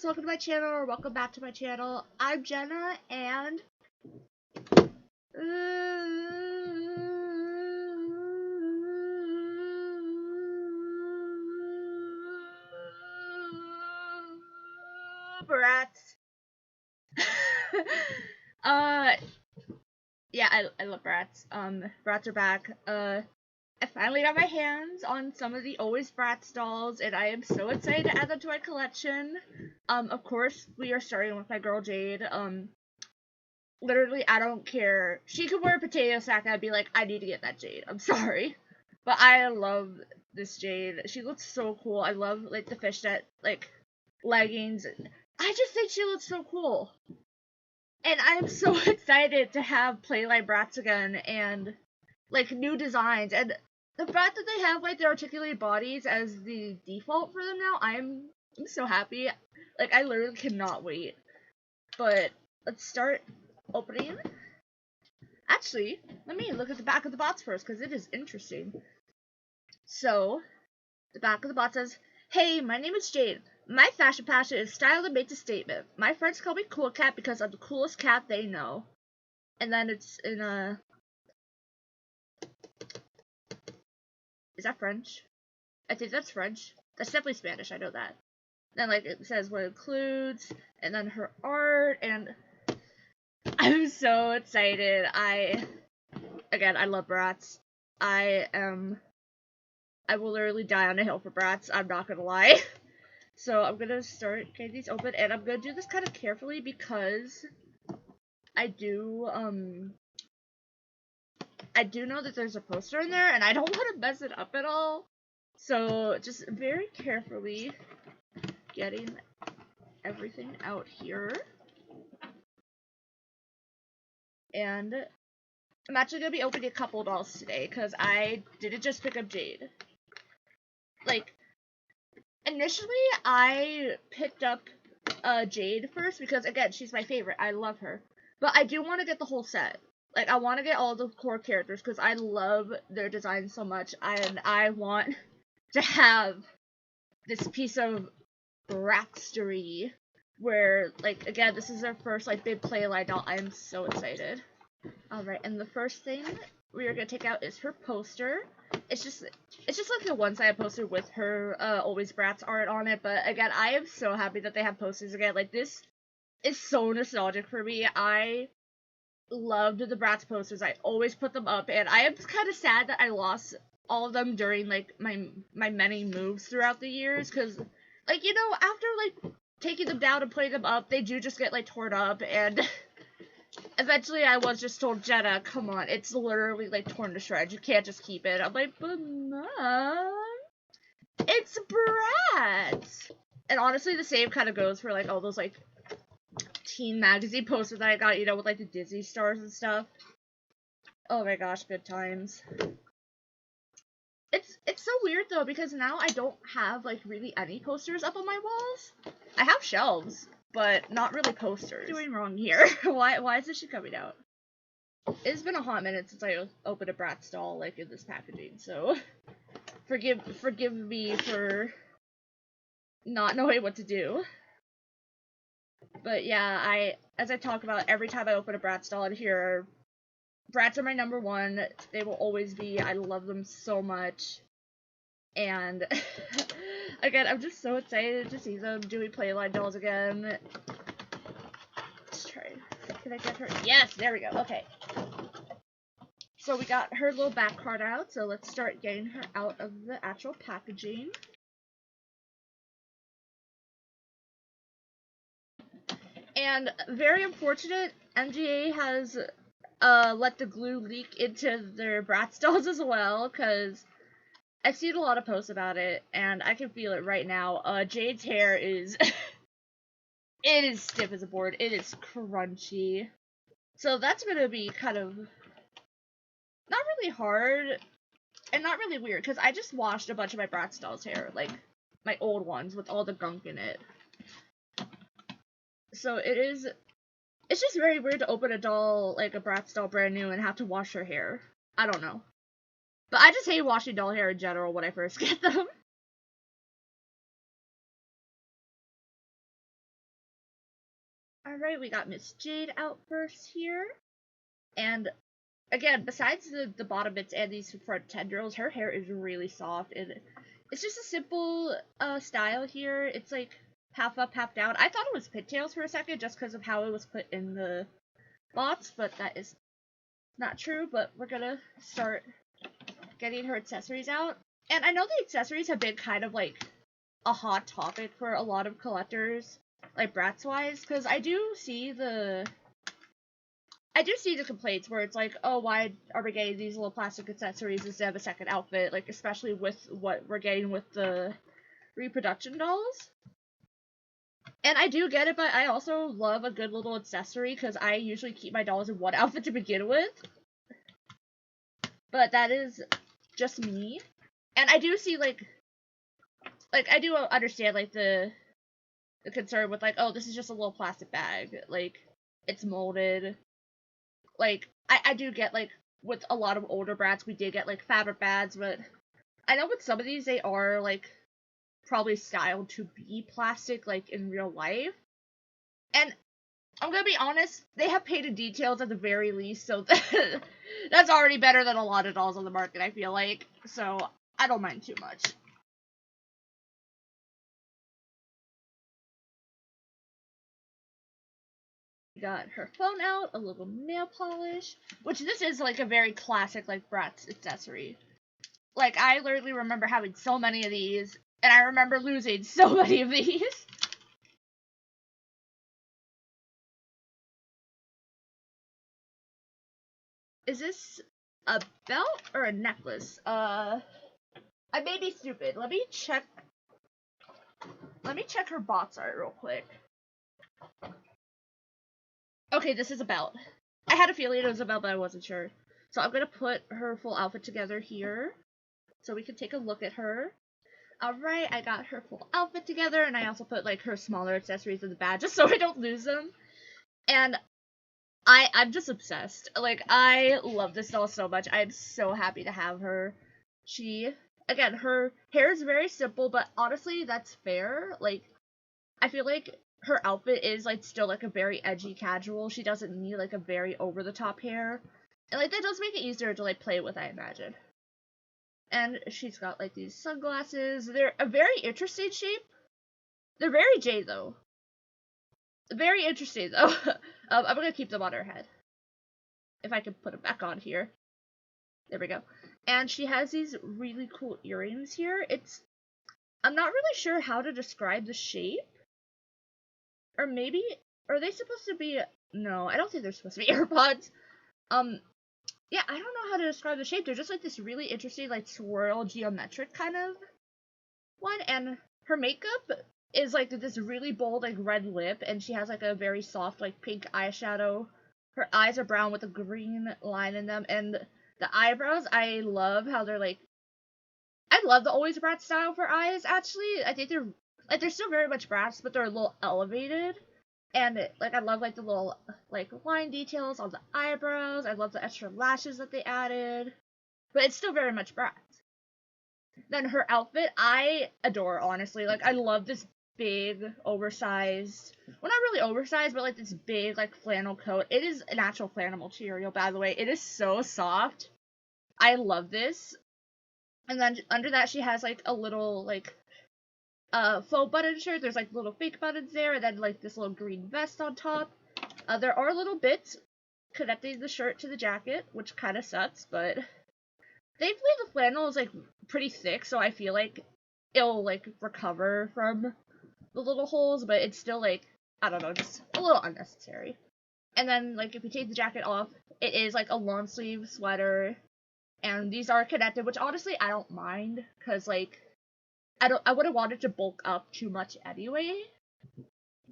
welcome to my channel, or welcome back to my channel. I'm Jenna, and Bratz. Yeah, I love Bratz. Bratz are back. I finally got my hands on some of the Alwayz Bratz dolls, and I am so excited to add them to my collection. Of course, we are starting with my girl Jade. Literally, I don't care. She could wear a potato sack, and I'd be like, I need to get that Jade. I'm sorry. But I love this Jade. She looks so cool. I love, like, the fishnet, like, leggings. I just think she looks so cool. And I'm so excited to have Playline Bratz again, and, like, new designs. And the fact that they have, like, their articulated bodies as the default for them now, I'm so happy. Like, I literally cannot wait. But let's start opening. Actually, let me look at the back of the box first, because it is interesting. So, the back of the box says, "Hey, my name is Jade. My fashion passion is style that makes a statement. My friends call me Cool Cat because I'm the coolest cat they know." And then it's in a... Is that French? I think that's French. That's definitely Spanish, I know that. Then, like, it says what it includes, and then her art, and I'm so excited. Again, I love Bratz. I will literally die on a hill for Bratz, I'm not gonna lie. So I'm gonna start getting these open, and I'm gonna do this kind of carefully because I do know that there's a poster in there, and I don't want to mess it up at all. So just very carefully getting everything out here. And I'm actually going to be opening a couple dolls today, because I didn't just pick up Jade. Like, initially, I picked up Jade first, because, again, she's my favorite. I love her. But I do want to get the whole set. Like, I want to get all the core characters, because I love their design so much, and I want to have this piece of Bratztery, where, like, again, this is our first, like, big Playline doll. I am so excited. Alright, and the first thing we are going to take out is her poster. It's just like the one-sided poster with her Alwayz Bratz art on it, but again, I am so happy that they have posters again. Like, this is so nostalgic for me. I loved the Bratz posters. I always put them up, and I am kind of sad that I lost all of them during, like, my many moves throughout the years, because, like, you know, after, like, taking them down and putting them up, they do just get, like, torn up, and eventually I was just told, Jenna, come on, it's literally, like, torn to shreds, you can't just keep it. I'm like, but Mom, it's Bratz! And honestly, the same kind of goes for, like, all those, like, teen magazine posters that I got, you know, with, like, the Disney stars and stuff. Oh my gosh, good times. It's so weird, though, because now I don't have, like, really any posters up on my walls. I have shelves, but not really posters. What's doing wrong here? Why is this shit coming out? It's been a hot minute since I opened a Bratz doll, like, in this packaging, so forgive me for not knowing what to do. But yeah, as I talk about, every time I open a Bratz doll in here, Bratz are my number one. They will always be. I love them so much. And again, I'm just so excited to see them doing Playline dolls again. Let's try. Can I get her? Yes, there we go. Okay. So we got her little back card out, so let's start getting her out of the actual packaging. And very unfortunate, MGA has let the glue leak into their Bratz dolls as well, because I've seen a lot of posts about it, and I can feel it right now. Jade's hair is it is stiff as a board. It is crunchy. So that's gonna be kind of not really hard and not really weird, because I just washed a bunch of my Bratz dolls' hair, like my old ones with all the gunk in it. So it's just very weird to open a doll, like a Bratz doll brand new, and have to wash her hair. I don't know. But I just hate washing doll hair in general when I first get them. Alright, we got Miss Jade out first here. And again, besides the bottom bits and these front tendrils, her hair is really soft. And it's just a simple style here. It's like half up, half down. I thought it was pigtails for a second just because of how it was put in the box, but that is not true. But we're gonna start getting her accessories out. And I know the accessories have been kind of like a hot topic for a lot of collectors, like Bratz-wise, because I do see the complaints where it's like, oh, why are we getting these little plastic accessories instead of a second outfit, like, especially with what we're getting with the reproduction dolls. And I do get it, but I also love a good little accessory, because I usually keep my dolls in one outfit to begin with. But that is just me. And I do see, like, I do understand, like, the concern with, like, oh, this is just a little plastic bag. Like, it's molded. Like, I do get, like, with a lot of older Bratz, we did get, like, fabric bags, but I know with some of these, they are, like, probably styled to be plastic, like, in real life. And I'm gonna be honest, they have painted details at the very least, so that's already better than a lot of dolls on the market, I feel like. So, I don't mind too much. Got her phone out, a little nail polish, which this is like a very classic like Bratz accessory. Like, I literally remember having so many of these, and I remember losing so many of these. Is this a belt or a necklace? I may be stupid. Let me check her box art real quick. Okay, this is a belt. I had a feeling it was a belt, but I wasn't sure. So I'm gonna put her full outfit together here, so we can take a look at her. Alright, I got her full outfit together, and I also put, like, her smaller accessories in the bag, just so I don't lose them. And I'm just obsessed. Like, I love this doll so much. I'm so happy to have her. Again, her hair is very simple, but honestly, that's fair. Like, I feel like her outfit is, like, still, like, a very edgy casual. She doesn't need, like, a very over-the-top hair. And, like, that does make it easier to, like, play with, I imagine. And she's got, like, these sunglasses. They're a very interesting shape. They're very Jade, though. Very interesting, though. I'm gonna keep them on her head. If I can put them back on here. There we go. And she has these really cool earrings here. I'm not really sure how to describe the shape. Or maybe, are they supposed to be, no, I don't think they're supposed to be AirPods. Yeah, I don't know how to describe the shape. They're just like this really interesting, like, swirl geometric kind of one. And her makeup is like this really bold, like, red lip, and she has like a very soft, like, pink eyeshadow. Her eyes are brown with a green line in them, and the eyebrows, I love how they're like, I love the Alwayz Bratz style for eyes, actually. I think they're still very much Bratz, but they're a little elevated. And, like, I love, like, the little, like, line details on the eyebrows. I love the extra lashes that they added. But it's still very much Bratz. Then her outfit, I adore, honestly. Like, I love this big, oversized, well, not really oversized, but, like, this big, like, flannel coat. It is an actual flannel material, by the way. It is so soft. I love this. And then under that, she has, like, a little, like, faux button shirt. There's, like, little fake buttons there, and then, like, this little green vest on top. There are little bits connecting the shirt to the jacket, which kind of sucks, but thankfully the flannel is, like, pretty thick, so I feel like it'll, like, recover from the little holes, but it's still, like, I don't know, just a little unnecessary. And then, like, if you take the jacket off, it is, like, a long sleeve sweater, and these are connected, which honestly I don't mind, because, like, I wouldn't want it to bulk up too much anyway,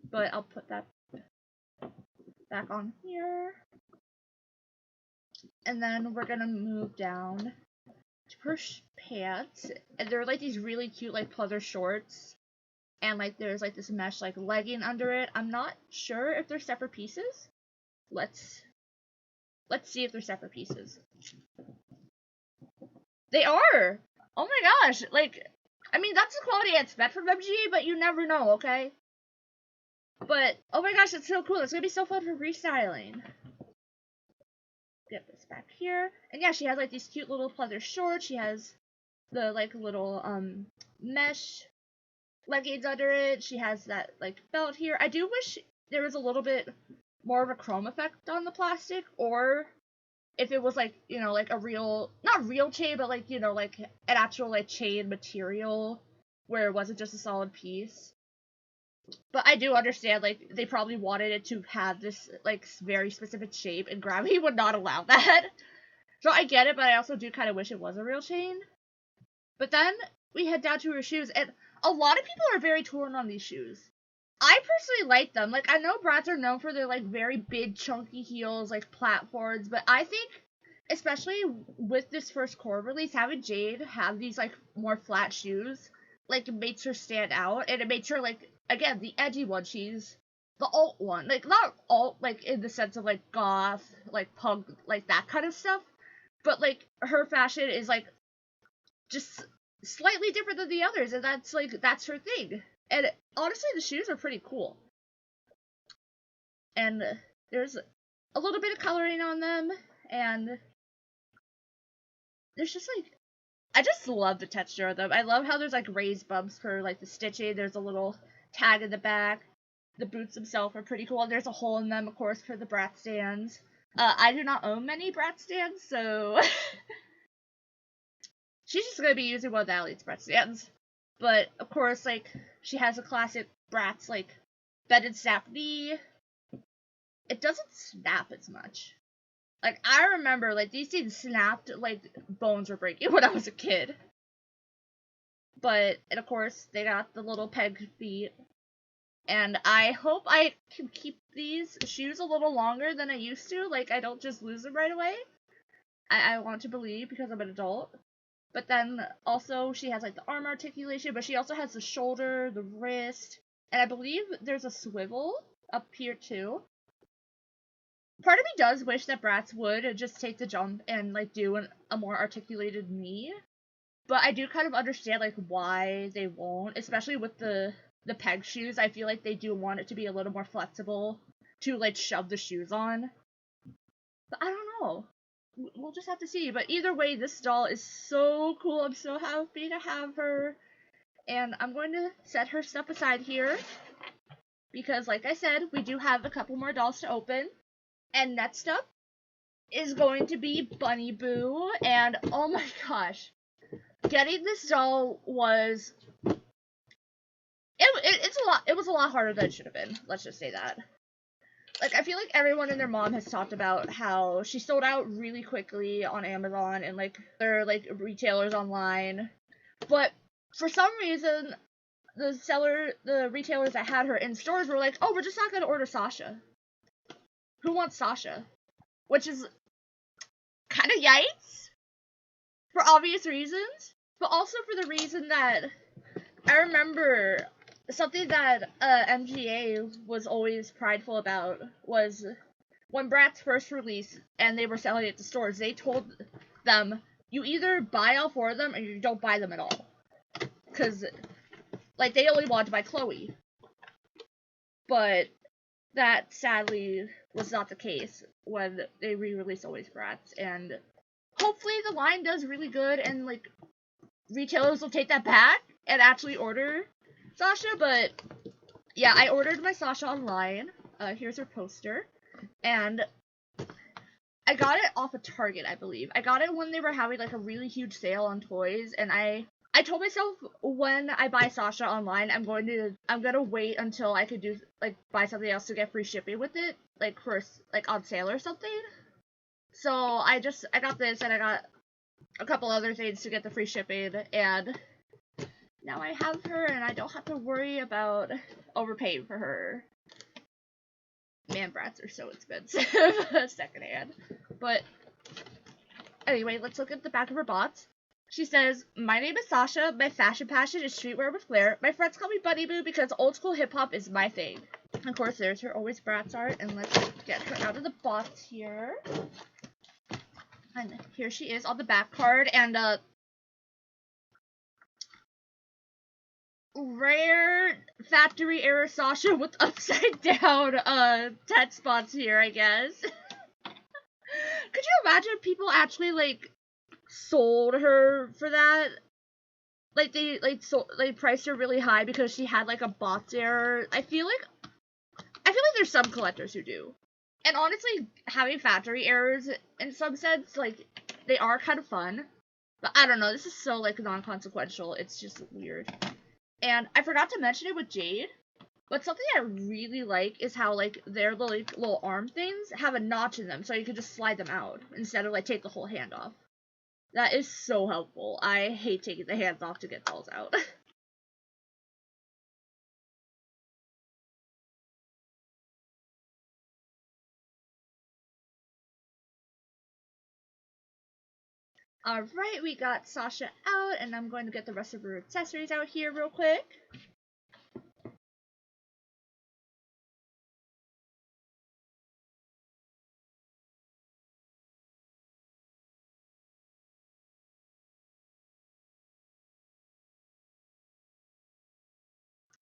but I'll put that back on here. And then we're gonna move down to her pants, and they're like these really cute like pleather shorts, and like there's like this mesh like legging under it. I'm not sure if they're separate pieces. Let's see if they're separate pieces. They are! Oh my gosh, like, I mean, that's the quality I expect from MG, but you never know, okay? But, oh my gosh, it's so cool. It's gonna be so fun for restyling. Get this back here. And yeah, she has like these cute little pleather shorts. She has the like little mesh leggings under it. She has that like belt here. I do wish there was a little bit more of a chrome effect on the plastic, or if it was like, you know, like a real, not real chain, but like, you know, like an actual like chain material where it wasn't just a solid piece. But I do understand, like, they probably wanted it to have this, like, very specific shape, and gravity would not allow that. So I get it, but I also do kind of wish it was a real chain. But then we head down to her shoes, and a lot of people are very torn on these shoes. I personally like them. Like, I know Bratz are known for their, like, very big, chunky heels, like, platforms, but I think, especially with this first core release, having Jade have these, like, more flat shoes, like, it makes her stand out, and it makes her, like, again, the edgy one. She's the alt one. Like, not alt, like, in the sense of, like, goth, like, punk, like, that kind of stuff. But, like, her fashion is, like, just slightly different than the others. And that's, like, that's her thing. And, honestly, the shoes are pretty cool. And there's a little bit of coloring on them. And there's just, like, I just love the texture of them. I love how there's, like, raised bumps for, like, the stitching. There's a little tag in the back. The boots themselves are pretty cool. And there's a hole in them, of course, for the Bratz stands. I do not own many Bratz stands, so she's just gonna be using one of the Alwayz Bratz stands. But, of course, like, she has a classic Bratz, like, bended snap knee. It doesn't snap as much. Like, I remember, like, these things snapped, like, bones were breaking when I was a kid. But, and of course, they got the little peg feet. And I hope I can keep these shoes a little longer than I used to. Like, I don't just lose them right away. I want to believe because I'm an adult. But then, also, she has, like, the arm articulation, but she also has the shoulder, the wrist, and I believe there's a swivel up here, too. Part of me does wish that Bratz would just take the jump and, like, do a more articulated knee. But I do kind of understand, like, why they won't, especially with the peg shoes. I feel like they do want it to be a little more flexible to, like, shove the shoes on. But I don't know. We'll just have to see. But either way, this doll is so cool. I'm so happy to have her. And I'm going to set her stuff aside here. Because, like I said, we do have a couple more dolls to open. And next up is going to be Bunny Boo. And, oh my gosh. Getting this doll was... It was a lot harder than it should have been. Let's just say that. Like, I feel like everyone and their mom has talked about how she sold out really quickly on Amazon and, like, their, like, retailers online. But for some reason, the retailers that had her in stores were like, oh, we're just not going to order Sasha. Who wants Sasha? Which is kind of yikes. For obvious reasons. But also for the reason that I remember something that MGA was always prideful about was when Bratz first released and they were selling it at the stores, they told them, you either buy all 4 of them or you don't buy them at all. Because, like, they only wanted to buy Chloe. But that, sadly, was not the case when they re-released Alwayz Bratz. And hopefully the line does really good and, like, retailers will take that back and actually order Sasha. But yeah, I ordered my Sasha online. Here's her poster. And I got it off of Target, I believe. I got it when they were having, like, a really huge sale on toys, and I told myself when I buy Sasha online, I'm gonna wait until I could do, like, buy something else to get free shipping with it, like, first, like, on sale or something. So I got this, and I got a couple other things to get the free shipping, and now I have her, and I don't have to worry about overpaying for her. Man, Bratz are so expensive secondhand. But anyway, let's look at the back of her box. She says, my name is Sasha. My fashion passion is streetwear with flair. My friends call me Bunny Boo because old school hip hop is my thing. Of course, there's her Alwayz Bratz art, and let's get her out of the box here. And here she is on the back card, and rare factory error Sasha with upside down tet spots here, I guess. Could you imagine people actually like sold her for that? Like they priced her really high because she had like a bots error. I feel like there's some collectors who do. And honestly, having factory errors in some sense, like, they are kind of fun. But I don't know, this is so, like, non-consequential. It's just weird. And I forgot to mention it with Jade, but something I really like is how, like, their like, little arm things have a notch in them, so you can just slide them out instead of, like, take the whole hand off. That is so helpful. I hate taking the hands off to get dolls out. Alright, we got Sasha out, and I'm going to get the rest of her accessories out here real quick.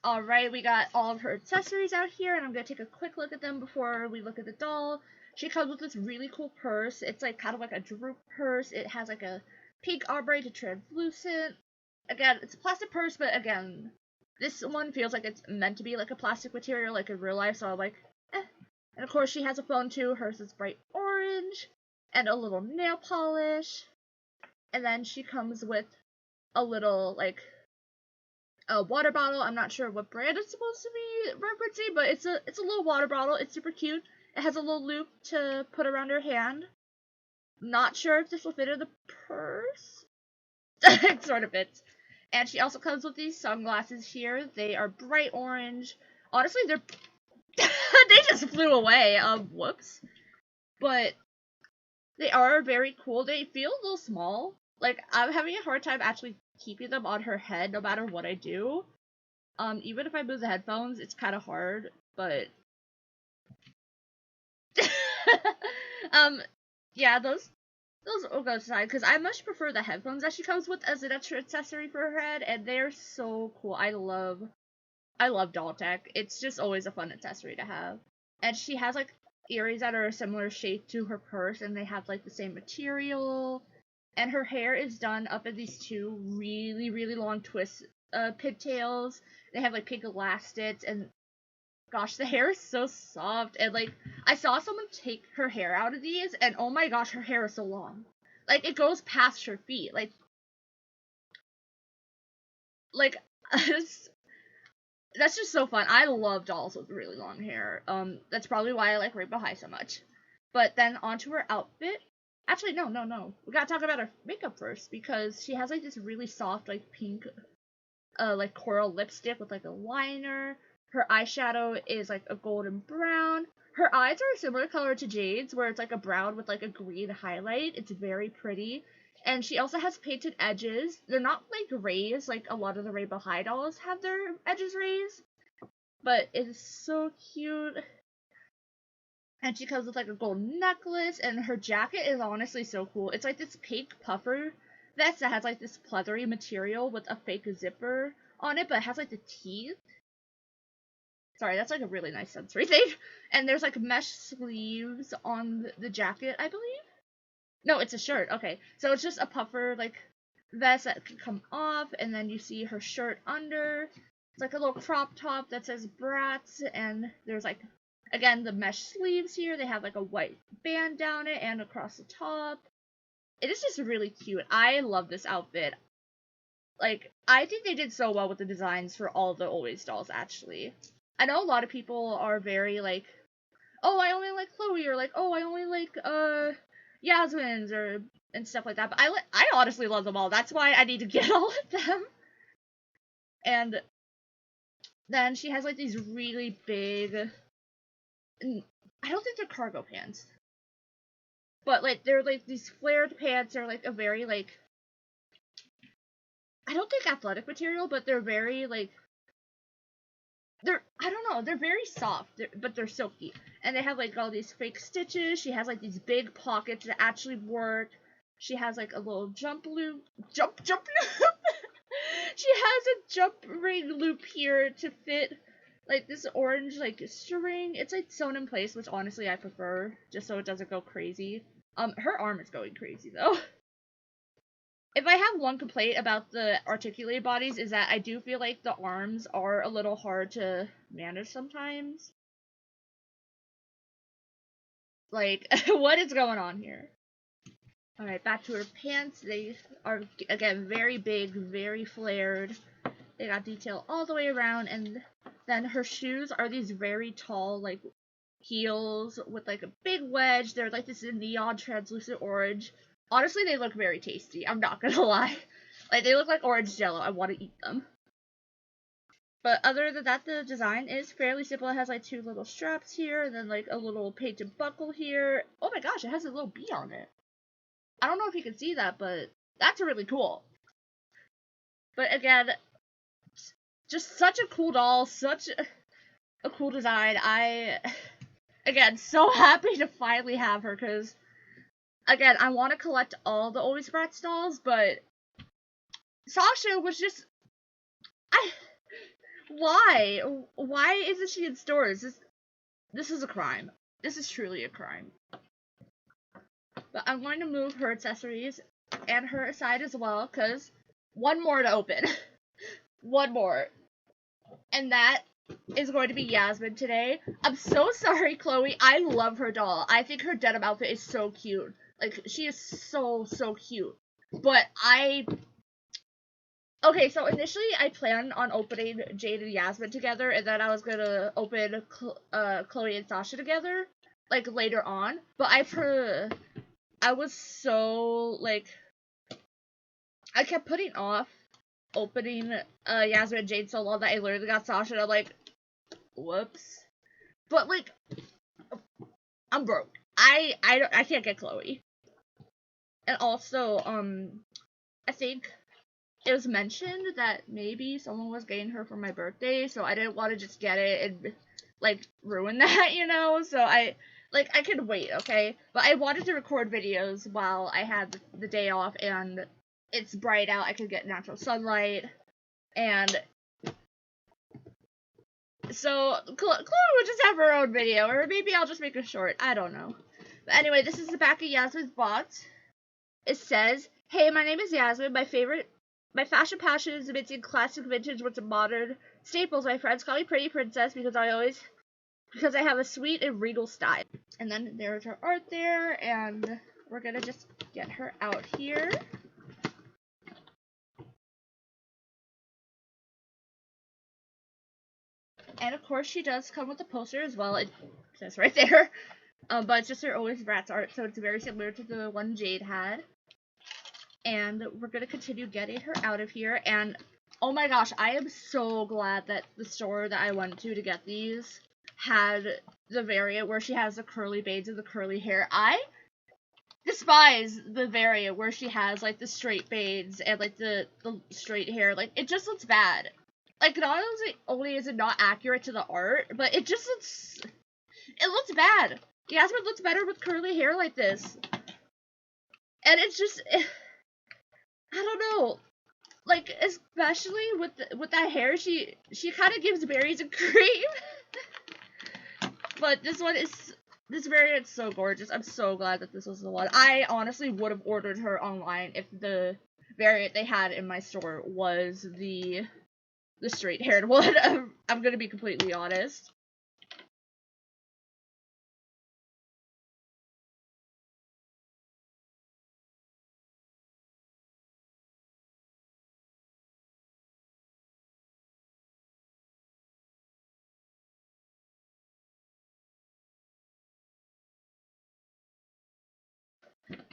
Alright, we got all of her accessories out here, and I'm going to take a quick look at them before we look at the doll. She comes with this really cool purse. It's like kind of like a droop purse. It has like a pink ombre to translucent. Again, it's a plastic purse, but again, this one feels like it's meant to be like a plastic material, like in real life, so I'm like, eh. And of course, she has a phone too. Hers is bright orange, and a little nail polish. And then she comes with a little, like, a water bottle. I'm not sure what brand it's supposed to be referencing, but it's a little water bottle. It's super cute. It has a little loop to put around her hand. Not sure if this will fit in the purse. It sort of fits. And she also comes with these sunglasses here. They are bright orange. Honestly, they're they just flew away. Whoops. But they are very cool. They feel a little small. Like, I'm having a hard time actually keeping them on her head no matter what I do. Even if I move the headphones, it's kind of hard, but yeah, those will go aside, because I much prefer the headphones that she comes with as an extra accessory for her head, and they're so cool. I love doll tech. It's just always a fun accessory to have. And she has, like, earrings that are a similar shape to her purse, and they have, like, the same material. And her hair is done up in these two really, really long twist pigtails. They have, like, pink elastics, and gosh, the hair is so soft. And, like, I saw someone take her hair out of these, and oh my gosh, her hair is so long. Like, it goes past her feet. Like, that's just so fun. I love dolls with really long hair. That's probably why I like Rainbow High so much. But then onto her outfit. Actually, no. We gotta talk about her makeup first, because she has, like, this really soft, like, pink, like, coral lipstick with, like, a liner. Her eyeshadow is, like, a golden brown. Her eyes are a similar color to Jade's, where it's, like, a brown with, like, a green highlight. It's very pretty. And she also has painted edges. They're not, like, raised, like a lot of the Rainbow High dolls have their edges raised. But it's so cute. And she comes with, like, a gold necklace, and her jacket is honestly so cool. It's, like, this pink puffer vest that has, like, this pleathery material with a fake zipper on it, but it has, like, the teeth. Sorry, that's, like, a really nice sensory thing. And there's, like, mesh sleeves on the jacket, I believe? No, it's a shirt. Okay, so it's just a puffer, like, vest that can come off, and then you see her shirt under. It's like a little crop top that says Bratz, and there's, like, again, the mesh sleeves here. They have, like, a white band down it and across the top. It is just really cute. I love this outfit. Like, I think they did so well with the designs for all the Alwayz dolls, actually. I know a lot of people are very, like, oh, I only like Chloe, or, like, oh, I only like, Yasmin's, or, and stuff like that, but I honestly love them all. That's why I need to get all of them. And then she has, like, these really big, I don't think they're cargo pants, but, like, they're, like, these flared pants are, like, a very, like, I don't think athletic material, but they're very, like, I don't know, they're very soft, but they're silky. And they have, like, all these fake stitches. She has, like, these big pockets that actually work. She has, like, a little jump loop. She has a jump ring loop here to fit like this orange like string. It's like sewn in place, which honestly I prefer, just so it doesn't go crazy. Her arm is going crazy though. If I have one complaint about the articulated bodies is that I do feel like the arms are a little hard to manage sometimes. Like, what is going on here? Alright, back to her pants. They are, again, very big, very flared. They got detail all the way around, and then her shoes are these very tall, like, heels with, like, a big wedge. They're, like, this neon translucent orange. Honestly, they look very tasty. I'm not gonna lie. Like, they look like orange jello. I want to eat them. But other than that, the design is fairly simple. It has, like, two little straps here, and then, like, a little painted buckle here. Oh my gosh, it has a little bee on it. I don't know if you can see that, but that's really cool. But again, just such a cool doll, such a cool design. Again, so happy to finally have her, because again, I want to collect all the Alwayz Bratz dolls, but Sasha was just, why? Why isn't she in stores? This is a crime. This is truly a crime. But I'm going to move her accessories and her aside as well, because one more to open. One more. And that is going to be Yasmin today. I'm so sorry, Chloe. I love her doll. I think her denim outfit is so cute. Like, she is so, so cute. But okay, so initially I planned on opening Jade and Yasmin together, and then I was gonna open Chloe and Sasha together, like, later on. But I was so, like, I kept putting off opening Yasmin and Jade so long that I literally got Sasha, and I'm like, whoops. But, like, I'm broke. I can't get Chloe. And also, I think it was mentioned that maybe someone was getting her for my birthday, so I didn't want to just get it and, like, ruin that, you know? So I could wait, okay? But I wanted to record videos while I had the day off, and it's bright out, I could get natural sunlight, and so Chloe would just have her own video, or maybe I'll just make a short, I don't know. But anyway, this is the back of Yasmin's box. It says, "Hey, my name is Yasmin. My fashion passion is mixing classic vintage with some modern staples. My friends call me Pretty Princess because I have a sweet and regal style." And then there's her art there, and we're gonna just get her out here. And of course, she does come with a poster as well. It says right there. But it's just her Alwayz Bratz art, so it's very similar to the one Jade had. And we're gonna continue getting her out of here. And oh my gosh, I am so glad that the store that I went to get these had the variant where she has the curly bangs and the curly hair. I despise the variant where she has, like, the straight bangs and, like, the straight hair. Like, it just looks bad. Like, not only is it not accurate to the art, but it just looks bad. Yasmin looks better with curly hair like this. And it's just, I don't know. Like, especially with that hair, she kind of gives berries and cream. But this variant's so gorgeous. I'm so glad that this was the one. I honestly would have ordered her online if the variant they had in my store was the straight haired one. I'm gonna be completely honest.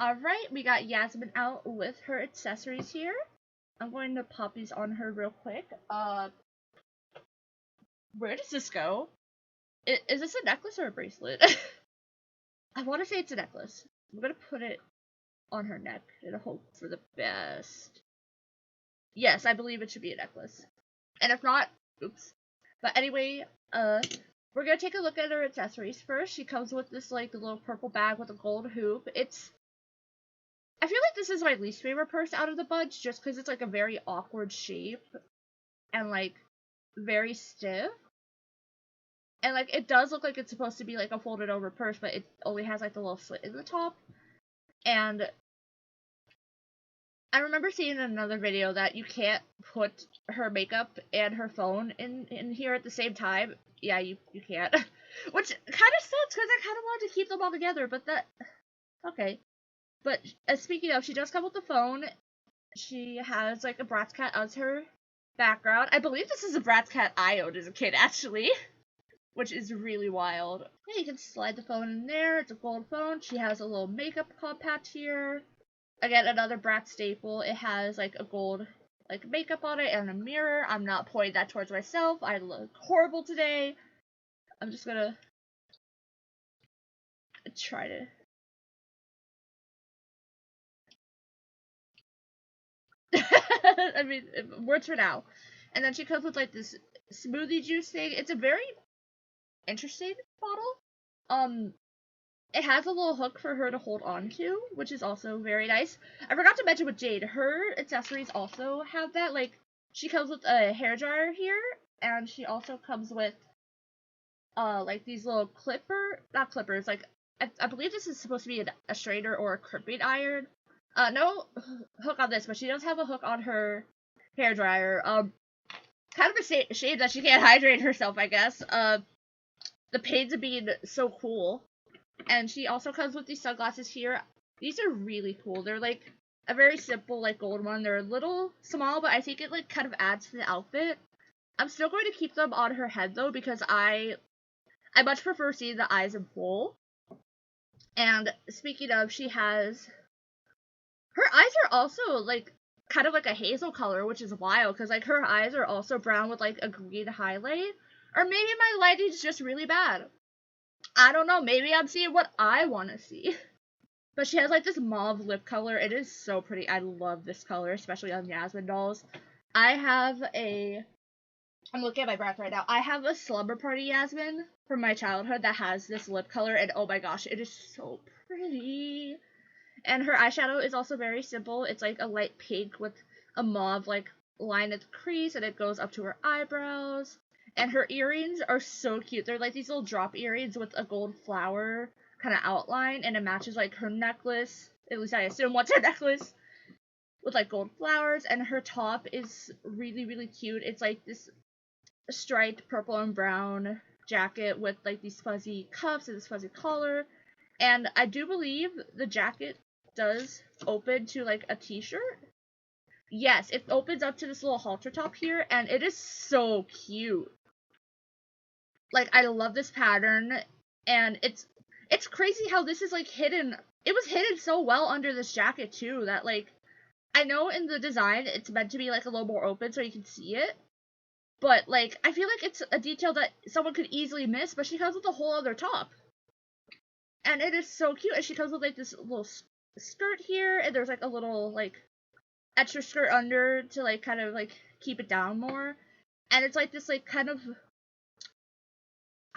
Alright, we got Yasmin out with her accessories here. I'm going to pop these on her real quick. Where does this go? Is this a necklace or a bracelet? I want to say it's a necklace. I'm gonna put it on her neck and hope for the best. Yes, I believe it should be a necklace. And if not, oops. But anyway, we're gonna take a look at her accessories first. She comes with this, like, little purple bag with a gold hoop. It's I feel like this is my least favorite purse out of the bunch, just because it's like a very awkward shape and like very stiff. And like it does look like it's supposed to be like a folded over purse, but it only has like the little slit in the top. And I remember seeing in another video that you can't put her makeup and her phone in here at the same time. Yeah, you can't. Which kind of sucks, because I kind of wanted to keep them all together, but that... Okay. But speaking of, she does come with the phone. She has like a Bratz cat as her background. I believe this is a Bratz cat I owned as a kid, actually. Which is really wild. Yeah, you can slide the phone in there. It's a gold phone. She has a little makeup compact here. Again, another Bratz staple. It has like a gold like makeup on it and a mirror. I'm not pointing that towards myself. I look horrible today. I'm just gonna try to... I mean, words for now. And then she comes with like this smoothie juice thing. It's a very interesting bottle. It has a little hook for her to hold on to, which is also very nice. I forgot to mention with Jade, her accessories also have that. Like, she comes with a hairdryer here, and she also comes with, like these little not clippers, like, I believe this is supposed to be a straightener or a crimping iron. No hook on this, but she does have a hook on her hairdryer. Kind of a shame that she can't hydrate herself, I guess. The pains of being so cool. And she also comes with these sunglasses here. These are really cool. They're like a very simple like gold one. They're a little small, but I think it like kind of adds to the outfit. I'm still going to keep them on her head though, because I much prefer seeing the eyes in full. And speaking of, she has... Her eyes are also like kind of like a hazel color, which is wild, because like her eyes are also brown with like a green highlight. Or maybe my lighting's just really bad. I don't know, maybe I'm seeing what I want to see. But she has like this mauve lip color. It is so pretty. I love this color, especially on Yasmin dolls. I'm looking at my breath right now. I have a Slumber Party Yasmin from my childhood that has this lip color, and oh my gosh, it is so pretty. And her eyeshadow is also very simple. It's like a light pink with a mauve like line at the crease, and it goes up to her eyebrows. And her earrings are so cute. They're like these little drop earrings with a gold flower kind of outline, and it matches like her necklace. At least I assume what's her necklace, with like gold flowers. And her top is really, really cute. It's like this striped purple and brown jacket with like these fuzzy cuffs and this fuzzy collar. And I do believe the jacket does open to like a t-shirt. Yes, it opens up to this little halter top here, and it is so cute. Like, I love this pattern, and it's crazy how this is like hidden. It was hidden so well under this jacket too, that like, I know in the design it's meant to be like a little more open so you can see it, but like, I feel like it's a detail that someone could easily miss, but she comes with a whole other top. And it is so cute, and she comes with like this little skirt here, and there's like a little like extra skirt under to like kind of like keep it down more. And it's like this like kind of,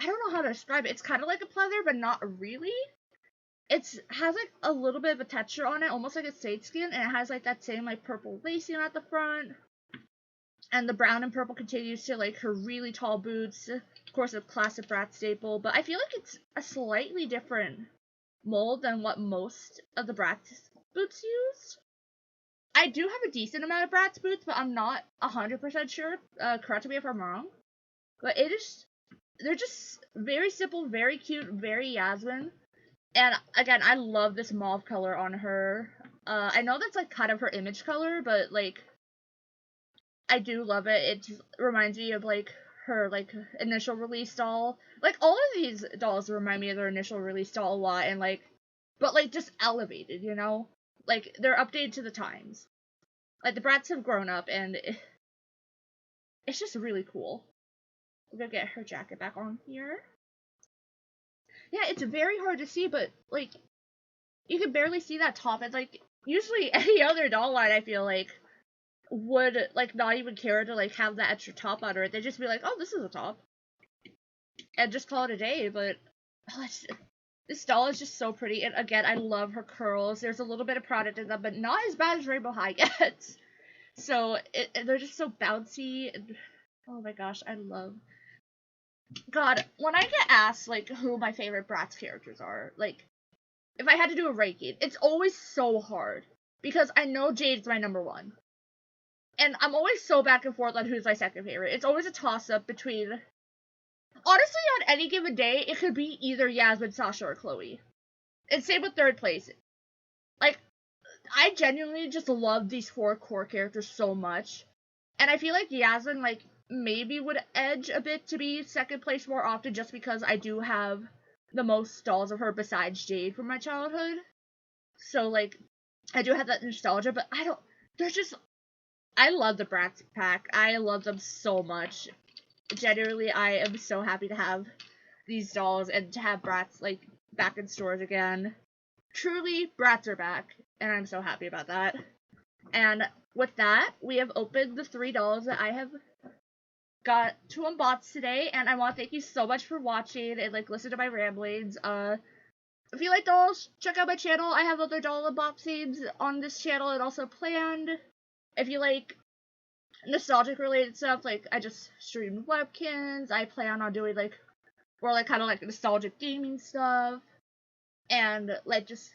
I don't know how to describe it. It's kind of like a pleather, but not really. It has like a little bit of a texture on it, almost like a sage skin, and it has like that same like purple lacing at the front. And the brown and purple continues to like her really tall boots. Of course, a classic Bratz staple, but I feel like it's a slightly different mold than what most of the Bratz boots use. I do have a decent amount of Bratz boots, but I'm not 100% sure. Correct me if I'm wrong. But they're just very simple, very cute, very Yasmin. And again, I love this mauve color on her. I know that's like kind of her image color, but like, I do love it. It just reminds me of like her like initial release doll. Like, all of these dolls remind me of their initial release doll a lot, and like, but like just elevated, you know? Like, they're updated to the times. Like, the Bratz have grown up, and it's just really cool. We're gonna get her jacket back on here. Yeah, it's very hard to see, but like, you can barely see that top. It's like, usually any other doll line, I feel like, would like not even care to like have that extra top under it. They'd just be like, oh, this is a top, and just call it a day. But This doll is just so pretty, and again, I love her curls. There's a little bit of product in them, but not as bad as Rainbow High gets. So, they're just so bouncy, and oh my gosh, I love... God, when I get asked, like, who my favorite Bratz characters are, like, if I had to do a ranking, it's always so hard. Because I know Jade's my number one. And I'm always so back and forth on who's my second favorite. It's always a toss-up between... Honestly, on any given day, it could be either Yasmin, Sasha, or Chloe. And same with third place. Like, I genuinely just love these 4 core characters so much. And I feel like Yasmin, like, maybe would edge a bit to be second place more often just because I do have the most dolls of her besides Jade from my childhood. So, like, I do have that nostalgia, but I don't... There's just... I love the Bratz pack. I love them so much. Genuinely, I am so happy to have these dolls and to have Bratz, like, back in stores again. Truly, Bratz are back, and I'm so happy about that. And with that, we have opened the 3 dolls that I have got to unbox today, and I want to thank you so much for watching and, like, listen to my ramblings. If you like dolls, check out my channel. I have other doll unboxings on this channel and also planned. If you like nostalgic related stuff, like, I just streamed Webkins. I plan on doing, like, more, like, kind of, like, nostalgic gaming stuff. And, like, just,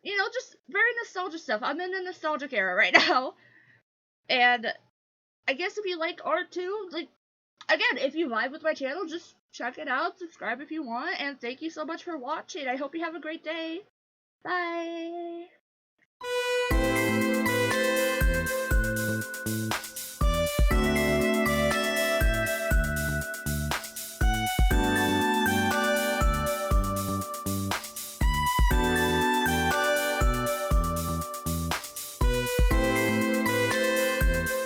you know, just very nostalgic stuff. I'm in the nostalgic era right now. And I guess if you like art too, like, again, if you vibe with my channel, just check it out, subscribe if you want, and thank you so much for watching. I hope you have a great day. Bye!